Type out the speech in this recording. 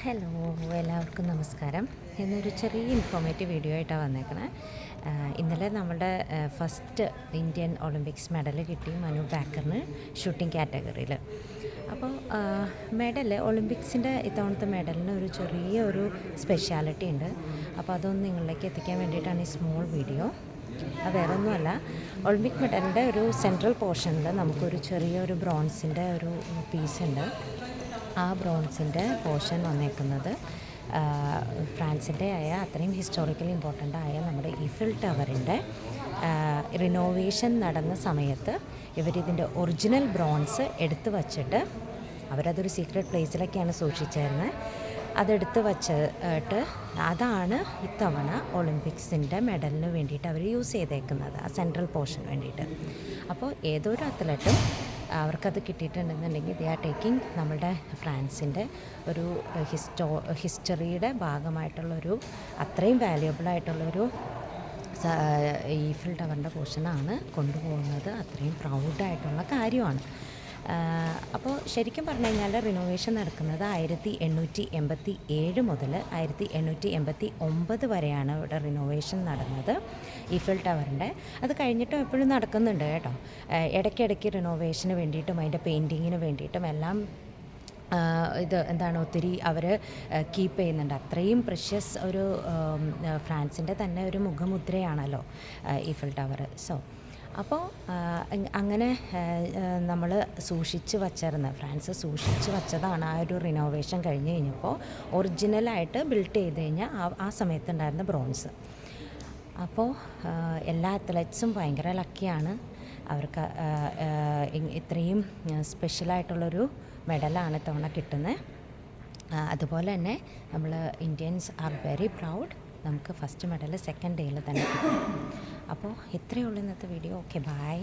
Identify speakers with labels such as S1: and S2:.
S1: Hello, എല്ലാവർക്കും നമസ്കാരം. ഇന്നൊരു ചെറിയ ഇൻഫോർമേറ്റീവ് വീഡിയോ ആയിട്ടാണ് വന്നേക്കണേ. ഇന്നലെ നമ്മുടെ ഫസ്റ്റ് ഇന്ത്യൻ ഒളിമ്പിക്സ് മെഡൽ കിട്ടി മനു ബാക്കറിന് ഷൂട്ടിംഗ് കാറ്റഗറിയിൽ. അപ്പോൾ മെഡൽ ഒളിമ്പിക്സിൻ്റെ ഇത്തവണത്തെ മെഡലിന് ഒരു ചെറിയൊരു സ്പെഷ്യാലിറ്റി ഉണ്ട്. അപ്പോൾ അതൊന്ന് നിങ്ങളിലേക്ക് എത്തിക്കാൻ വേണ്ടിയിട്ടാണ് ഈ സ്മോൾ വീഡിയോ. അത് വേറെ ഒന്നുമല്ല, ഒളിമ്പിക് മെഡലിൻ്റെ ഒരു സെൻട്രൽ പോർഷനിൽ നമുക്കൊരു ചെറിയൊരു ബ്രോൺസിൻ്റെ ഒരു പീസ് ഉണ്ട്. ആ ബ്രോൺസിൻ്റെ പോർഷൻ വന്നേക്കുന്നത് ഫ്രാൻസിൻ്റെ ആയ അത്രയും ഹിസ്റ്റോറിക്കലി ഇമ്പോർട്ടൻ്റ് ആയ നമ്മുടെ ഈഫിൽ ടവറിൻ്റെ റിനോവേഷൻ നടന്ന സമയത്ത് ഇവരിതിൻ്റെ ഒറിജിനൽ ബ്രോൺസ് എടുത്തു വച്ചിട്ട് അവരതൊരു സീക്രട്ട് പ്ലേസിലൊക്കെയാണ് സൂക്ഷിച്ചിരുന്നത്. അതെടുത്ത് വച്ചിട്ട് അതാണ് ഇത്തവണ ഒളിമ്പിക്സിൻ്റെ മെഡലിന് വേണ്ടിയിട്ട് അവർ യൂസ് ചെയ്തേക്കുന്നത്, ആ സെൻട്രൽ പോർഷൻ വേണ്ടിയിട്ട്. അപ്പോൾ ഏതൊരു അത്ലറ്റും അവർക്കത് കിട്ടിയിട്ടുണ്ടെന്നുണ്ടെങ്കിൽ ദേ ആർ ടേക്കിംഗ് നമ്മളുടെ ഫ്രാൻസിൻ്റെ ഒരു ഹിസ്റ്ററിയുടെ ഭാഗമായിട്ടുള്ളൊരു അത്രയും വാല്യുബിളായിട്ടുള്ളൊരു ഈഫിൽ ടവറിൻ്റെ പോർഷനാണ് കൊണ്ടുപോകുന്നത്. അത്രയും പ്രൗഡായിട്ടുള്ള കാര്യമാണ്. അപ്പോൾ ശരിക്കും പറഞ്ഞു കഴിഞ്ഞാൽ റിനോവേഷൻ നടക്കുന്നത് 1887 മുതൽ 1889 വരെയാണ് ഇവിടെ റിനോവേഷൻ നടന്നത് ഈഫിൽ ടവറിൻ്റെ. അത് കഴിഞ്ഞിട്ടും എപ്പോഴും നടക്കുന്നുണ്ട് കേട്ടോ. ഇടയ്ക്കിടയ്ക്ക് റിനോവേഷന് വേണ്ടിയിട്ടും അതിൻ്റെ പെയിൻറ്റിങ്ങിന് വേണ്ടിയിട്ടും എല്ലാം ഒത്തിരി അവർ കീപ്പ് ചെയ്യുന്നുണ്ട്. അത്രയും പ്രഷ്യസ് ഒരു ഫ്രാൻസിൻ്റെ തന്നെ ഒരു മുഖമുദ്രയാണല്ലോ ഈഫിൽ ടവർ. അപ്പോൾ അങ്ങനെ നമ്മൾ ഫ്രാൻസ് സൂക്ഷിച്ച് വച്ചതാണ് ആ ഒരു റിനോവേഷൻ കഴിഞ്ഞ് കഴിഞ്ഞപ്പോൾ ഒറിജിനലായിട്ട് ബിൽറ്റ് ചെയ്ത് കഴിഞ്ഞാൽ ആ സമയത്തുണ്ടായിരുന്ന ബ്രോൺസ്. അപ്പോൾ എല്ലാ അത്ലറ്റ്സും ഭയങ്കര ലക്കിയാണ്. അവർക്ക് ഇത്രയും സ്പെഷ്യലായിട്ടുള്ളൊരു മെഡലാണ് ഇത്തവണ കിട്ടുന്നത്. അതുപോലെ തന്നെ നമ്മൾ ഇന്ത്യൻസ് ആർ വെരി പ്രൗഡ്. നമുക്ക് ഫസ്റ്റ് മെഡൽ സെക്കൻഡ് ഡേയിൽ തന്നെ കിട്ടും. അപ്പോൾ ഇത്രയേ ഉള്ളൂ ഇന്നത്തെ വീഡിയോ. Okay, by.